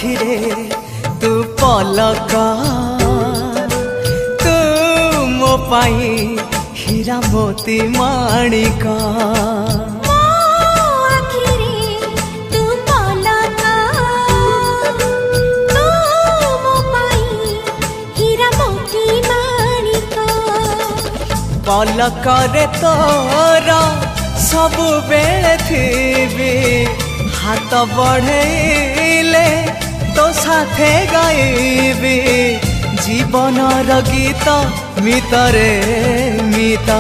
आखिरे तू पलक तू मो पाई हीरा मोती माणिक पलकरे तोरा सबु बेले थी हाथ बढ़ेले तो साथे गाइबी जीवन गीत मितरे मिता।